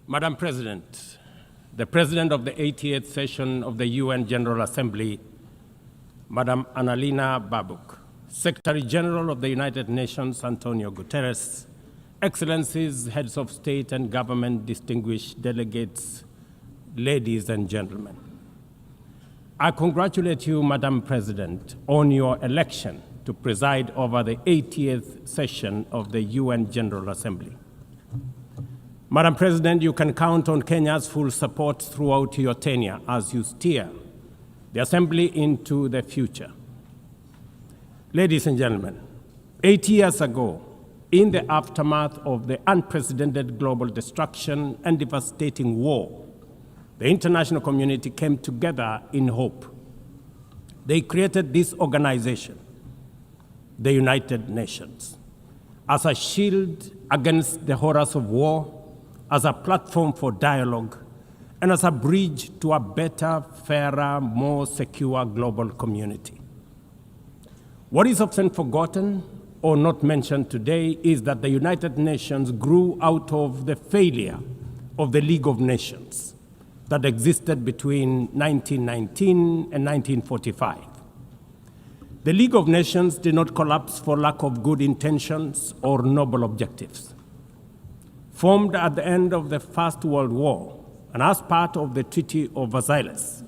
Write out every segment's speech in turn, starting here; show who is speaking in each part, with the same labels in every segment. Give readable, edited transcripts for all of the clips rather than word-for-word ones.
Speaker 1: Madam President, the President of the 88th session of the UN General Assembly, Madam Annalena Baerbock, Secretary General of the United Nations, Antonio Guterres, Excellencies, Heads of State and Government, distinguished delegates, ladies and gentlemen. I congratulate you, Madam President, on your election to preside over the 80th session of the UN General Assembly. Madam President, you can count on Kenya's full support throughout your tenure as you steer the Assembly into the future. Ladies and gentlemen, 8 years ago, in the aftermath of the unprecedented global destruction and devastating war, the international community came together in hope. They created this organization, the United Nations, as a shield against the horrors of war, as a platform for dialogue, and as a bridge to a better, fairer, more secure global community. What is often forgotten or not mentioned today is that the United Nations grew out of the failure of the League of Nations that existed between 1919 and 1945. The League of Nations did not collapse for lack of good intentions or noble objectives. Formed at the end of the First World War and as part of the Treaty of Versailles,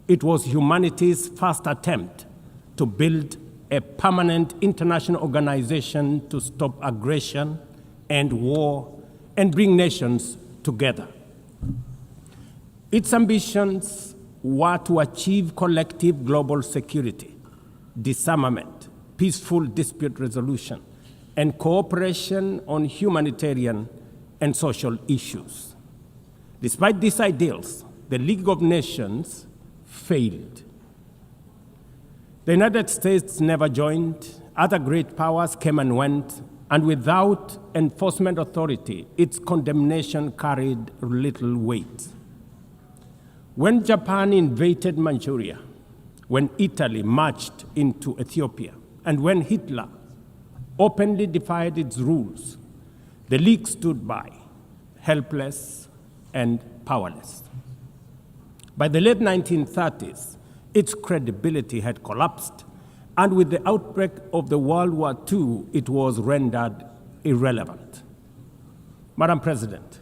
Speaker 1: it was humanity's first attempt to build a permanent international organization to stop aggression and war and bring nations together. Its ambitions were to achieve collective global security, disarmament, peaceful dispute resolution, and cooperation on humanitarian and social issues. Despite these ideals, the League of Nations failed. The United States never joined, other great powers came and went, and without enforcement authority, its condemnation carried little weight. When Japan invaded Manchuria, when Italy marched into Ethiopia, and when Hitler openly defied its rules, the League stood by, helpless and powerless. By the late 1930s, its credibility had collapsed, and with the outbreak of the World War II, it was rendered irrelevant. Madam President,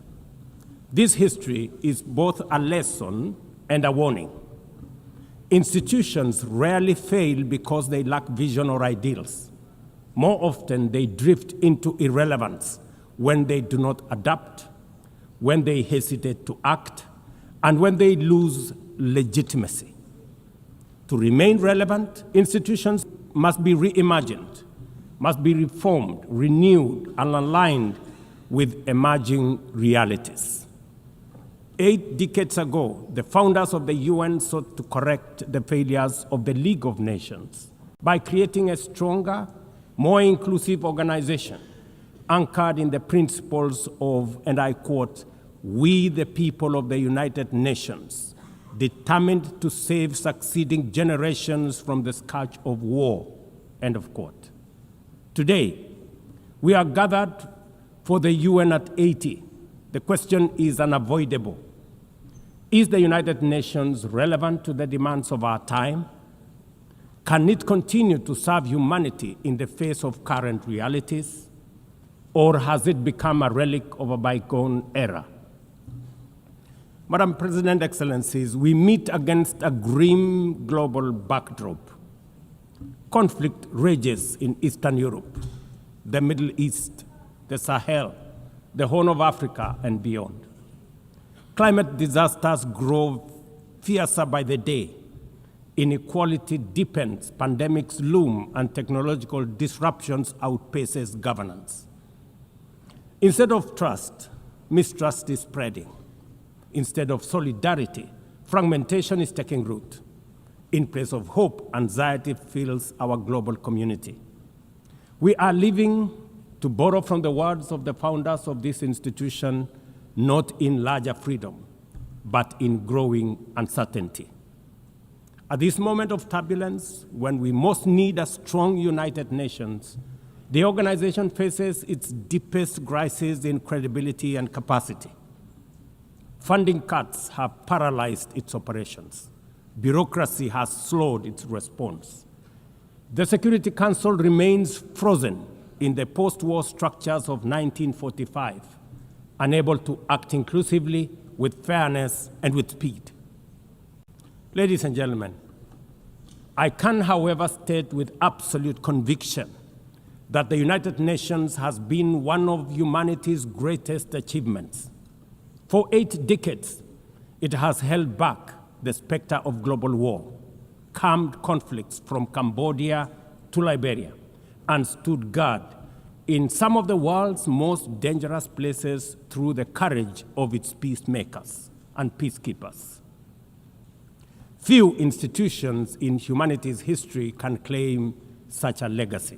Speaker 1: this history is both a lesson and a warning. Institutions rarely fail because they lack vision or ideals. More often, they drift into irrelevance when they do not adapt, when they hesitate to act, and when they lose legitimacy. To remain relevant, institutions must be reimagined, must be reformed, renewed, and aligned with emerging realities. 8 decades ago, the founders of the UN sought to correct the failures of the League of Nations by creating a stronger, more inclusive organization anchored in the principles of, and I quote, "We the people of the United Nations, determined to save succeeding generations from the scourge of war," end of quote. Today, we are gathered for the UN at 80. The question is unavoidable. Is the United Nations relevant to the demands of our time? Can it continue to serve humanity in the face of current realities? Or has it become a relic of a bygone era? Madam President, Excellencies, we meet against a grim global backdrop. Conflict rages in Eastern Europe, the Middle East, the Sahel, the Horn of Africa, and beyond. Climate disasters grow fiercer by the day. Inequality deepens, pandemics loom, and technological disruptions outpaces governance. Instead of trust, mistrust is spreading. Instead of solidarity, fragmentation is taking root. In place of hope, anxiety fills our global community. We are living, to borrow from the words of the founders of this institution, not in larger freedom, but in growing uncertainty. At this moment of turbulence, when we most need a strong United Nations, the organization faces its deepest crisis in credibility and capacity. Funding cuts have paralyzed its operations. Bureaucracy has slowed its response. The Security Council remains frozen in the post-war structures of 1945, unable to act inclusively, with fairness, and with speed. Ladies and gentlemen, I can, however, state with absolute conviction that the United Nations has been one of humanity's greatest achievements. For 8 decades, it has held back the specter of global war, calmed conflicts from Cambodia to Liberia, and stood guard in some of the world's most dangerous places through the courage of its peacemakers and peacekeepers. Few institutions in humanity's history can claim such a legacy.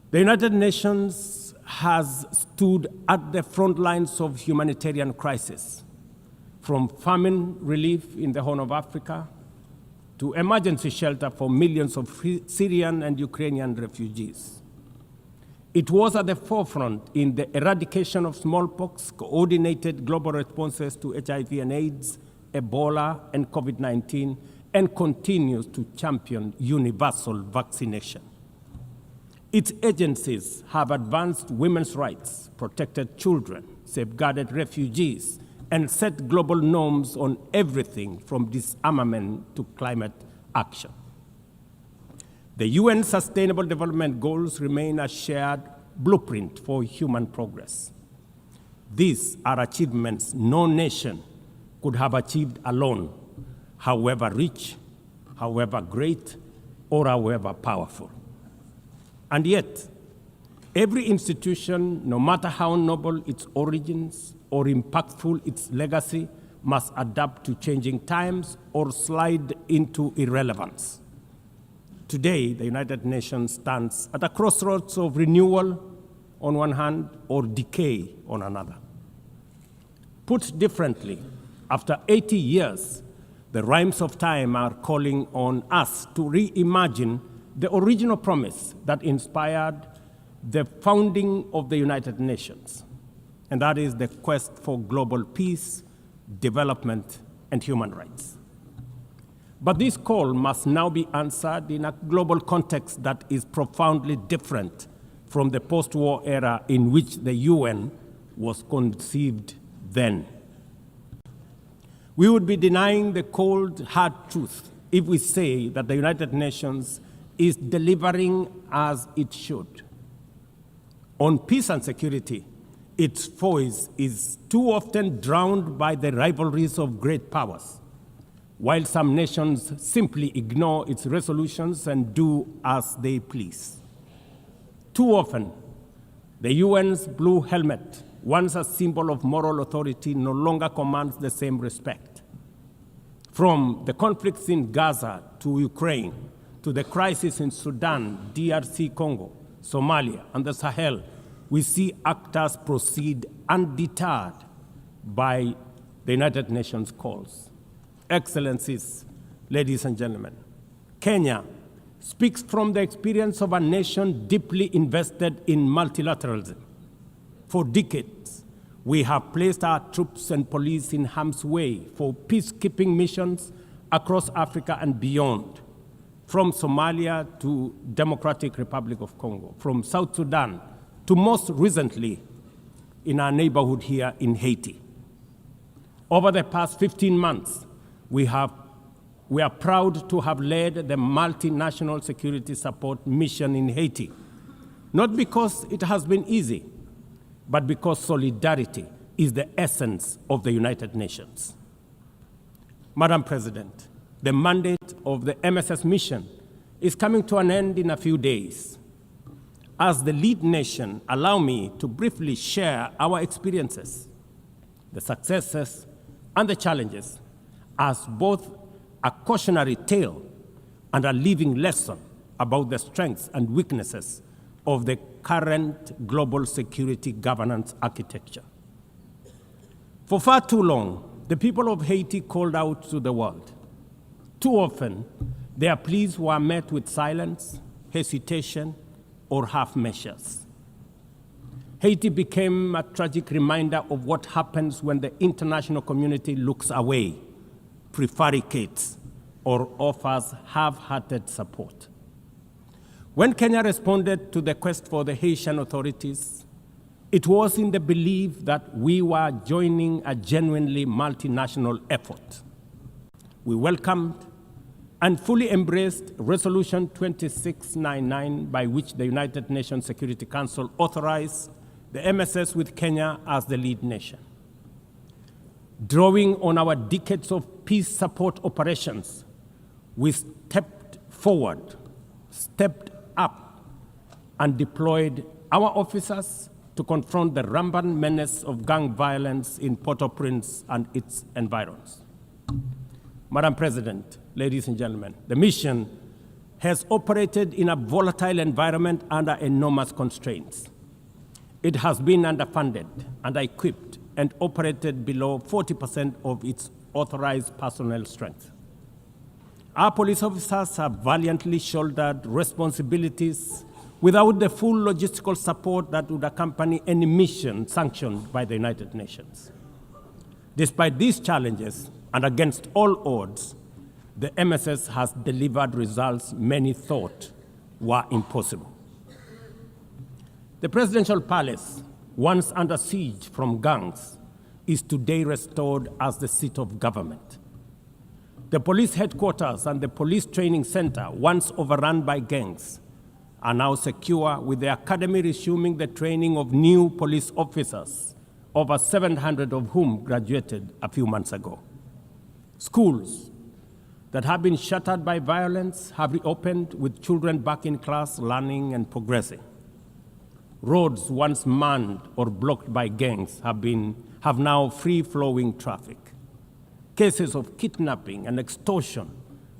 Speaker 1: The United Nations has stood at the front lines of humanitarian crisis, from famine relief in the Horn of Africa to emergency shelter for millions of Syrian and Ukrainian refugees. It was at the forefront in the eradication of smallpox, coordinated global responses to HIV and AIDS, Ebola, and COVID-19, and continues to champion universal vaccination. Its agencies have advanced women's rights, protected children, safeguarded refugees, and set global norms on everything from disarmament to climate action. The UN Sustainable Development Goals remain a shared blueprint for human progress. These are achievements no nation could have achieved alone, however rich, however great, or however powerful. And yet, every institution, no matter how noble its origins or impactful its legacy, must adapt to changing times or slide into irrelevance. Today, the United Nations stands at a crossroads of renewal on one hand or decay on another. Put differently, after 80 years, the rhymes of time are calling on us to reimagine the original promise that inspired the founding of the United Nations, and that is the quest for global peace, development, and human rights. But this call must now be answered in a global context that is profoundly different from the post-war era in which the UN was conceived then. We would be denying the cold, hard truth if we say that the United Nations is delivering as it should. On peace and security, its voice is too often drowned by the rivalries of great powers, while some nations simply ignore its resolutions and do as they please. Too often, the UN's blue helmet, once a symbol of moral authority, no longer commands the same respect. From the conflicts in Gaza to Ukraine, to the crisis in Sudan, DRC Congo, Somalia, and the Sahel, we see actors proceed undeterred by the United Nations calls. Excellencies, ladies and gentlemen, Kenya speaks from the experience of a nation deeply invested in multilateralism. For decades, we have placed our troops and police in harm's way for peacekeeping missions across Africa and beyond, from Somalia to Democratic Republic of Congo, from South Sudan to most recently in our neighborhood here in Haiti. Over the past 15 months, we are proud to have led the multinational security support mission in Haiti, not because it has been easy, but because solidarity is the essence of the United Nations. Madam President, the mandate of the MSS mission is coming to an end in a few days. As the lead nation, allow me to briefly share our experiences, the successes and the challenges, as both a cautionary tale and a living lesson about the strengths and weaknesses of the current global security governance architecture. For far too long, the people of Haiti called out to the world. Too often, their pleas were met with silence, hesitation, or half measures. Haiti became a tragic reminder of what happens when the international community looks away, prevaricates, or offers half-hearted support. When Kenya responded to the quest for the Haitian authorities, it was in the belief that we were joining a genuinely multinational effort. We welcomed and fully embraced Resolution 2699, by which the United Nations Security Council authorized the MSS with Kenya as the lead nation. Drawing on our decades of peace support operations, we stepped forward, stepped up, and deployed our officers to confront the rampant menace of gang violence in Port-au-Prince and its environs. Madam President, ladies and gentlemen, the mission has operated in a volatile environment under enormous constraints. It has been underfunded, under-equipped, and operated below 40% of its authorized personnel strength. Our police officers have valiantly shouldered responsibilities without the full logistical support that would accompany any mission sanctioned by the United Nations. Despite these challenges, and against all odds, the MSS has delivered results many thought were impossible. The presidential palace, once under siege from gangs, is today restored as the seat of government. The police headquarters and the police training center, once overrun by gangs, are now secure, with the academy resuming the training of new police officers, over 700 of whom graduated a few months ago. Schools that have been shattered by violence have reopened, with children back in class, learning and progressing. Roads once manned or blocked by gangs have now free-flowing traffic. Cases of kidnapping and extortion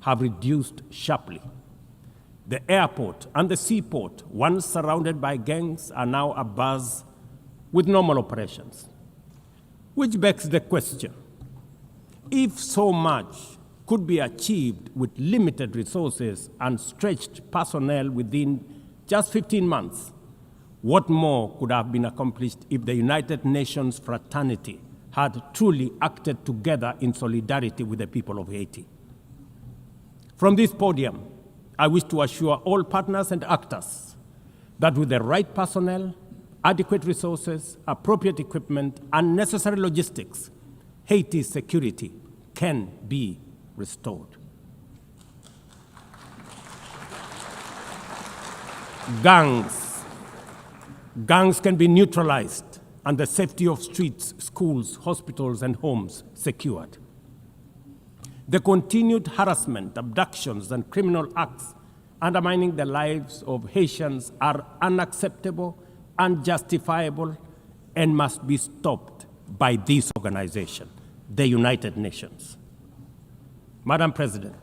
Speaker 1: have reduced sharply. The airport and the seaport, once surrounded by gangs, are now abuzz with normal operations. Which begs the question, if so much could be achieved with limited resources and stretched personnel within just 15 months, what more could have been accomplished if the United Nations fraternity had truly acted together in solidarity with the people of Haiti? From this podium, I wish to assure all partners and actors that with the right personnel, adequate resources, appropriate equipment, and necessary logistics, Haiti's security can be restored. Gangs can be neutralized and the safety of streets, schools, hospitals, and homes secured. The continued harassment, abductions, and criminal acts undermining the lives of Haitians are unacceptable, unjustifiable, and must be stopped by this organization, the United Nations. Madam President,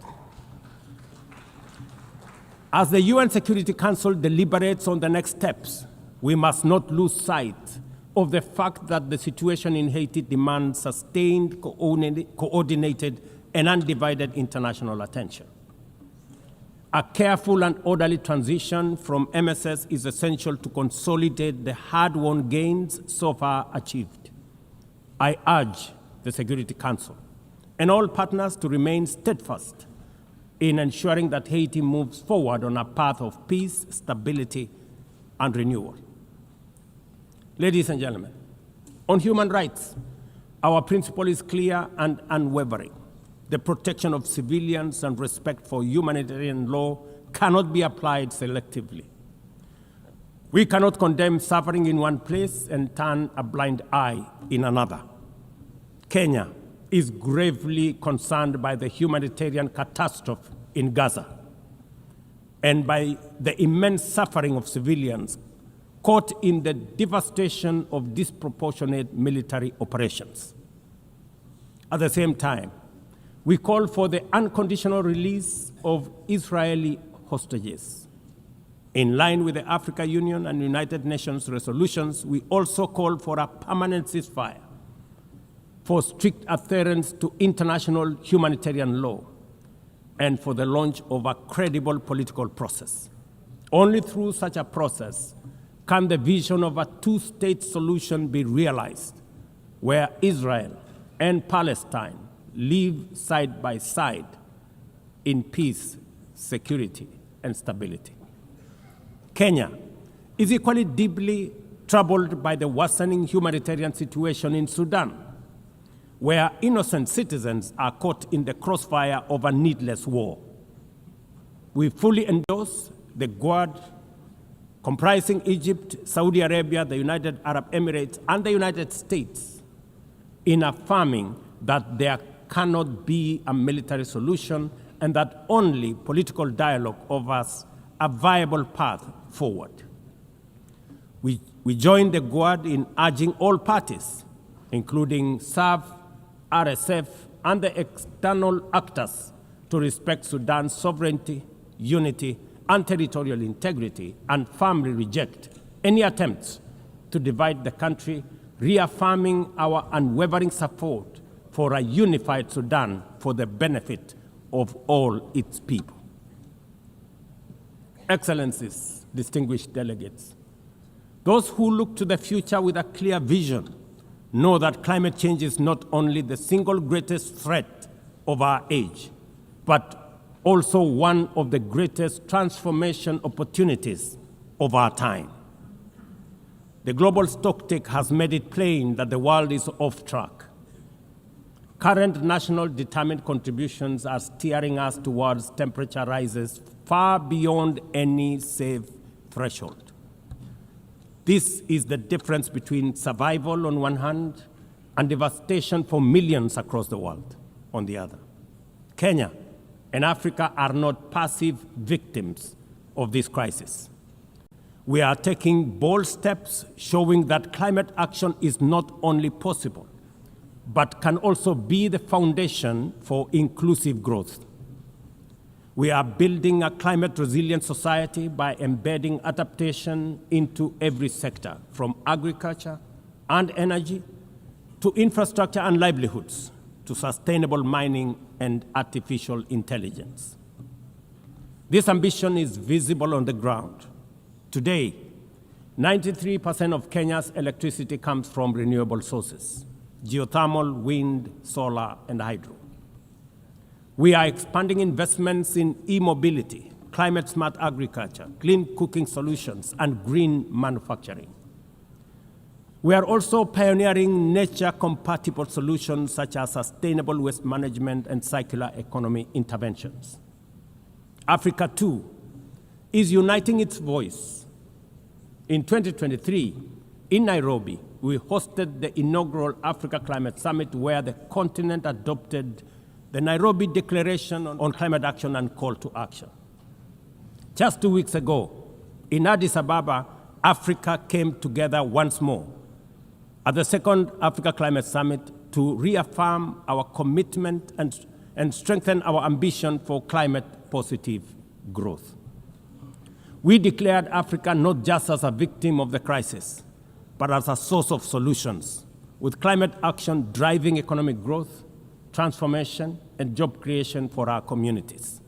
Speaker 1: as the UN Security Council deliberates on the next steps, we must not lose sight of the fact that the situation in Haiti demands sustained, coordinated, and undivided international attention. A careful and orderly transition from MSS is essential to consolidate the hard-won gains so far achieved. I urge the Security Council and all partners to remain steadfast in ensuring that Haiti moves forward on a path of peace, stability, and renewal. Ladies and gentlemen, on human rights, our principle is clear and unwavering. The protection of civilians and respect for humanitarian law cannot be applied selectively. We cannot condemn suffering in one place and turn a blind eye in another. Kenya is gravely concerned by the humanitarian catastrophe in Gaza and by the immense suffering of civilians caught in the devastation of disproportionate military operations. At the same time, we call for the unconditional release of Israeli hostages. In line with the Africa Union and United Nations resolutions, we also call for a permanent ceasefire, for strict adherence to international humanitarian law, and for the launch of a credible political process. Only through such a process can the vision of a two-state solution be realized, where Israel and Palestine live side by side in peace, security, and stability. Kenya is equally deeply troubled by the worsening humanitarian situation in Sudan, where innocent citizens are caught in the crossfire of a needless war. We fully endorse the Quad, comprising Egypt, Saudi Arabia, the United Arab Emirates, and the United States, in affirming that there cannot be a military solution and that only political dialogue offers a viable path forward. We join the Quad in urging all parties, including SAF, RSF, and the external actors, to respect Sudan's sovereignty, unity, and territorial integrity, and firmly reject any attempts to divide the country, reaffirming our unwavering support for a unified Sudan for the benefit of all its people. Excellencies, distinguished delegates, those who look to the future with a clear vision know that climate change is not only the single greatest threat of our age, but also one of the greatest transformation opportunities of our time. The global stocktake has made it plain that the world is off track. Current national determined contributions are steering us towards temperature rises far beyond any safe threshold. This is the difference between survival on one hand and devastation for millions across the world on the other. Kenya and Africa are not passive victims of this crisis. We are taking bold steps showing that climate action is not only possible, but can also be the foundation for inclusive growth. We are building a climate-resilient society by embedding adaptation into every sector, from agriculture and energy to infrastructure and livelihoods, to sustainable mining and artificial intelligence. This ambition is visible on the ground. Today, 93% of Kenya's electricity comes from renewable sources: geothermal, wind, solar, and hydro. We are expanding investments in e-mobility, climate-smart agriculture, clean cooking solutions, and green manufacturing. We are also pioneering nature-compatible solutions such as sustainable waste management and circular economy interventions. Africa, too, is uniting its voice. In 2023, in Nairobi, we hosted the inaugural Africa Climate Summit, where the continent adopted the Nairobi Declaration on Climate Action and Call to Action. Just 2 weeks ago, in Addis Ababa, Africa came together once more at the second Africa Climate Summit to reaffirm our commitment and strengthen our ambition for climate-positive growth. We declared Africa not just as a victim of the crisis, but as a source of solutions, with climate action driving economic growth, transformation, and job creation for our communities.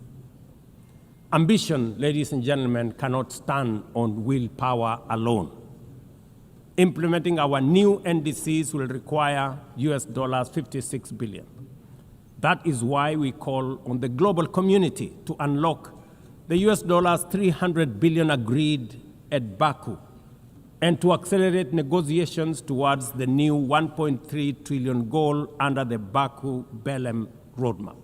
Speaker 1: Ambition, ladies and gentlemen, cannot stand on willpower alone. Implementing our new NDCs will require $56 billion. That is why we call on the global community to unlock the $300 billion agreed at Baku, and to accelerate negotiations towards the new $1.3 trillion goal under the Baku-Belém roadmap.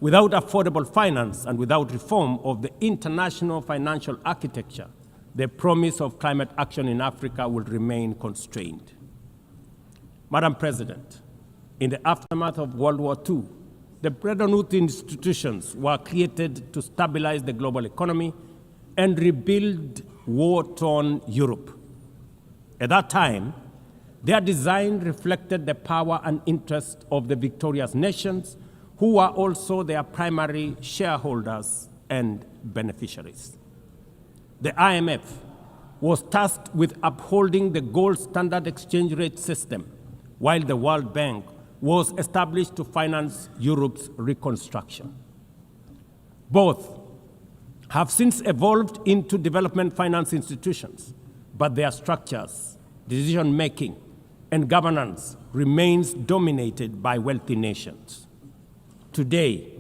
Speaker 1: Without affordable finance and without reform of the international financial architecture, the promise of climate action in Africa will remain constrained. Madam President, in the aftermath of World War II, the Bretton Woods institutions were created to stabilize the global economy and rebuild war-torn Europe. At that time, their design reflected the power and interest of the victorious nations, who were also their primary shareholders and beneficiaries. The IMF was tasked with upholding the gold standard exchange rate system, while the World Bank was established to finance Europe's reconstruction. Both have since evolved into development finance institutions, but their structures, decision-making, and governance remains dominated by wealthy nations. Today,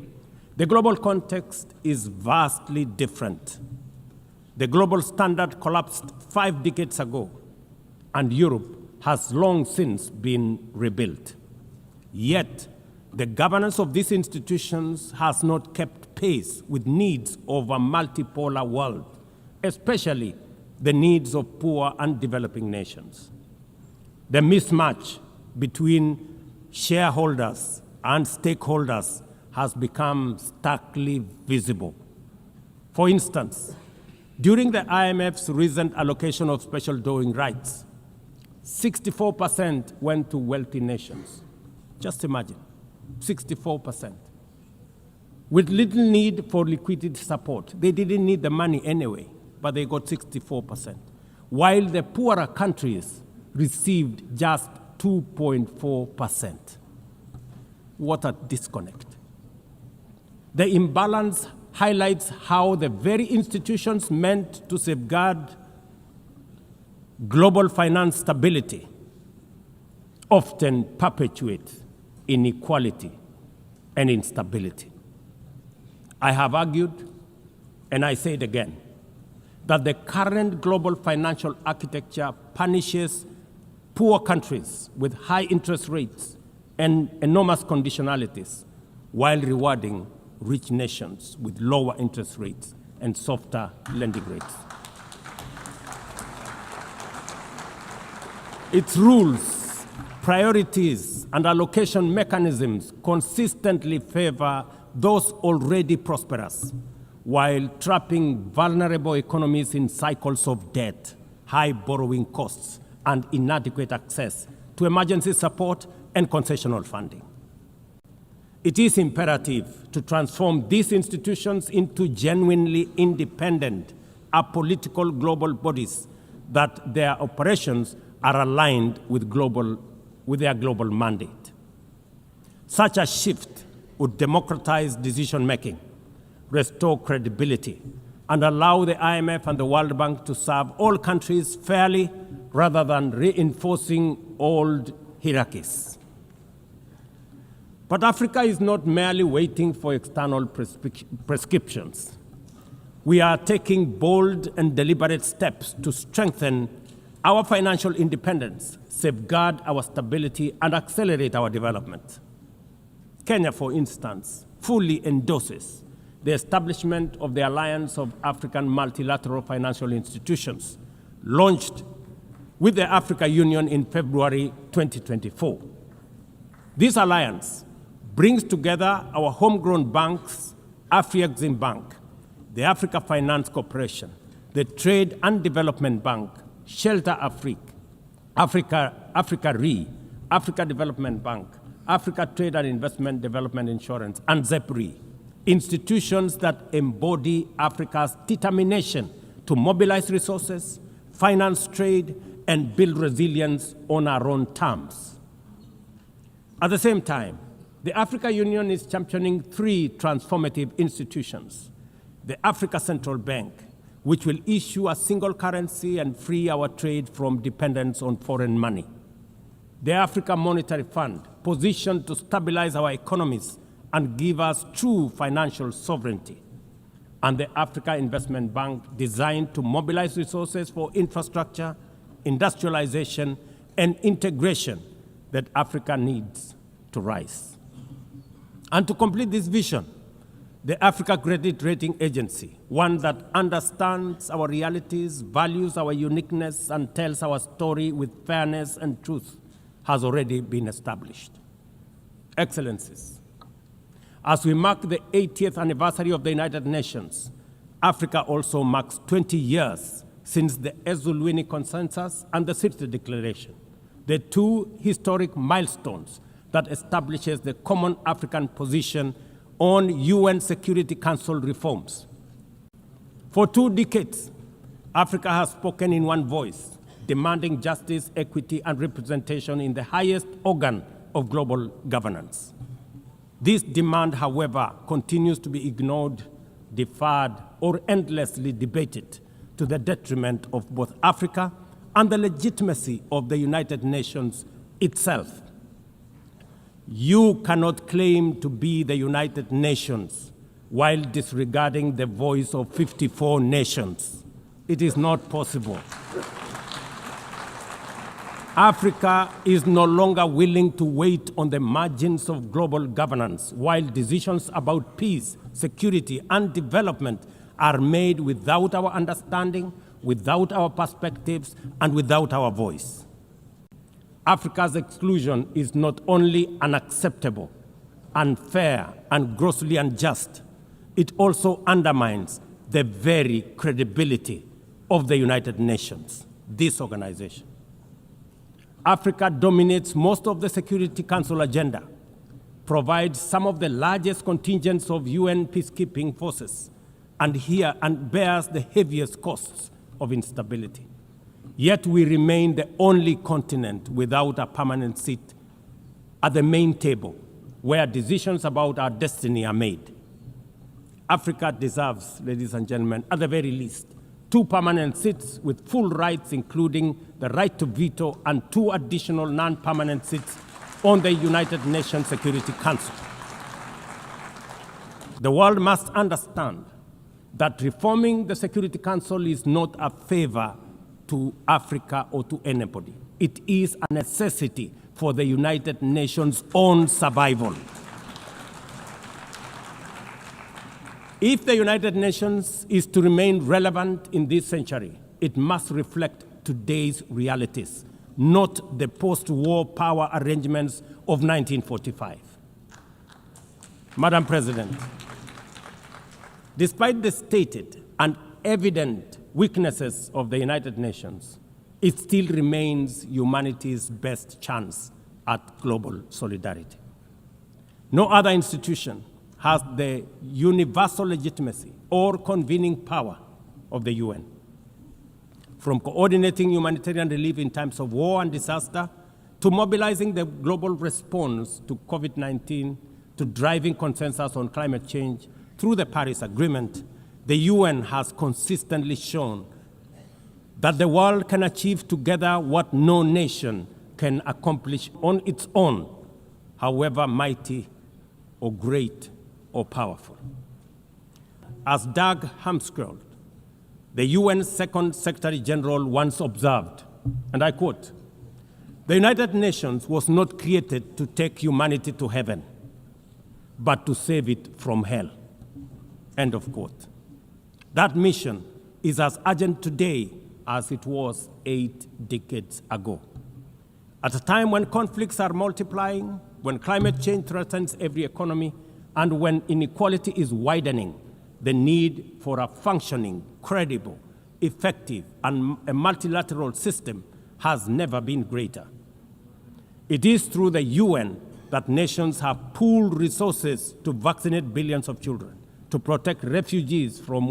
Speaker 1: the global context is vastly different. The global standard collapsed 5 decades ago, and Europe has long since been rebuilt. Yet, the governance of these institutions has not kept pace with needs of a multipolar world, especially the needs of poor and developing nations. The mismatch between shareholders and stakeholders has become starkly visible. For instance, during the IMF's recent allocation of special drawing rights, 64% went to wealthy nations. Just imagine, 64%. With little need for liquidity support. They didn't need the money anyway, but they got 64%. While the poorer countries received just 2.4%. What a disconnect. The imbalance highlights how the very institutions meant to safeguard global finance stability often perpetuate inequality and instability. I have argued, and I say it again, that the current global financial architecture punishes poor countries with high interest rates and enormous conditionalities while rewarding rich nations with lower interest rates and softer lending rates. Its rules, priorities, and allocation mechanisms consistently favor those already prosperous, while trapping vulnerable economies in cycles of debt, high borrowing costs, and inadequate access to emergency support and concessional funding. It is imperative to transform these institutions into genuinely independent, apolitical global bodies that their operations are aligned with their global mandate. Such a shift would democratize decision-making, restore credibility, and allow the IMF and the World Bank to serve all countries fairly rather than reinforcing old hierarchies. But Africa is not merely waiting for external prescriptions. We are taking bold and deliberate steps to strengthen our financial independence, safeguard our stability, and accelerate our development. Kenya, for instance, fully endorses the establishment of the Alliance of African Multilateral Financial Institutions, launched with the Africa Union in February 2024. This alliance brings together our homegrown banks, Afrexim Bank, the Africa Finance Corporation, the Trade and Development Bank, Shelter Africa Re, Africa Development Bank, Africa Trade and Investment Development Insurance, and ZEPRI, institutions that embody Africa's determination to mobilize resources, finance trade, and build resilience on our own terms. At the same time, the Africa Union is championing 3 transformative institutions: the Africa Central Bank, which will issue a single currency and free our trade from dependence on foreign money; the Africa Monetary Fund, positioned to stabilize our economies and give us true financial sovereignty; and the Africa Investment Bank, designed to mobilize resources for infrastructure, industrialization, and integration that Africa needs to rise. And to complete this vision, the Africa Credit Rating Agency, one that understands our realities, values our uniqueness, and tells our story with fairness and truth, has already been established. Excellencies, as we mark the 80th anniversary of the United Nations, Africa also marks 20 years since the Ezulwini Consensus and the Sirte Declaration, the 2 historic milestones that establishes the common African position on UN Security Council reforms. For 2 decades, Africa has spoken in one voice, demanding justice, equity, and representation in the highest organ of global governance. This demand, however, continues to be ignored, deferred, or endlessly debated to the detriment of both Africa and the legitimacy of the United Nations itself. You cannot claim to be the United Nations while disregarding the voice of 54 nations. It is not possible. Africa is no longer willing to wait on the margins of global governance while decisions about peace, security, and development are made without our understanding, without our perspectives, and without our voice. Africa's exclusion is not only unacceptable, unfair, and grossly unjust, it also undermines the very credibility of the United Nations, this organization. Africa dominates most of the Security Council agenda, provides some of the largest contingents of UN peacekeeping forces, and bears the heaviest costs of instability. Yet we remain the only continent without a permanent seat at the main table where decisions about our destiny are made. Africa deserves, ladies and gentlemen, at the very least, 2 permanent seats with full rights, including the right to veto, and 2 additional non-permanent seats on the United Nations Security Council. The world must understand that reforming the Security Council is not a favor to Africa or to anybody. It is a necessity for the United Nations' own survival. If the United Nations is to remain relevant in this century, it must reflect today's realities, not the post-war power arrangements of 1945. Madam President, despite the stated and evident weaknesses of the United Nations, it still remains humanity's best chance at global solidarity. No other institution has the universal legitimacy or convening power of the UN. From coordinating humanitarian relief in times of war and disaster, to mobilizing the global response to COVID-19, to driving consensus on climate change through the Paris Agreement, the UN has consistently shown that the world can achieve together what no nation can accomplish on its own, however mighty or great or powerful. As Doug Hammarskjöld, the UN's Second Secretary General, once observed, and I quote, "The United Nations was not created to take humanity to heaven, but to save it from hell." End of quote. That mission is as urgent today as it was 8 decades ago. At a time when conflicts are multiplying, when climate change threatens every economy, and when inequality is widening, the need for a functioning, credible, effective, and a multilateral system has never been greater. It is through the UN that nations have pooled resources to vaccinate billions of children, to protect refugees from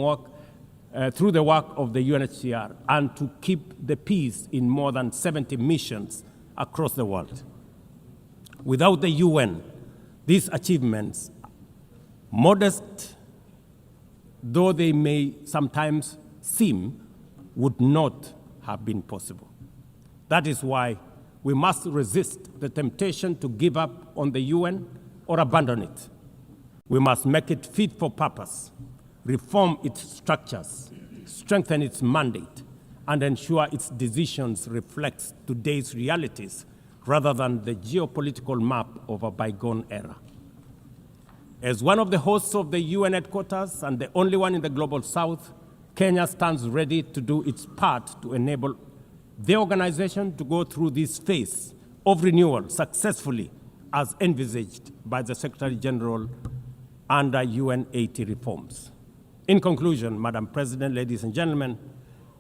Speaker 1: through the work of the UNHCR, and to keep the peace in more than 70 missions across the world. Without the UN, these achievements, modest though they may sometimes seem, would not have been possible. That is why we must resist the temptation to give up on the UN or abandon it. We must make it fit for purpose, reform its structures, strengthen its mandate, and ensure its decisions reflect today's realities rather than the geopolitical map of a bygone era. As one of the hosts of the UN headquarters and the only one in the Global South, Kenya stands ready to do its part to enable the organization to go through this phase of renewal successfully as envisaged by the Secretary General under UN 80 reforms. In conclusion, Madam President, ladies and gentlemen,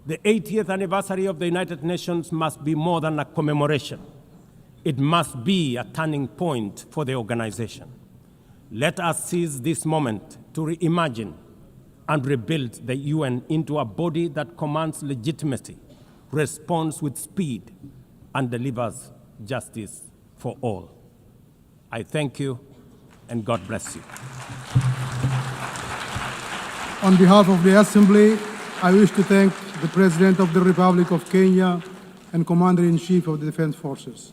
Speaker 1: the 80th anniversary of the United Nations must be more than a commemoration. It must be a turning point for the organization. Let us seize this moment to reimagine and rebuild the UN into a body that commands legitimacy, responds with speed, and delivers justice for all. I thank you, and God bless you.
Speaker 2: On behalf of the Assembly, I wish to thank the President of the Republic of Kenya and Commander-in-Chief of the Defense Forces.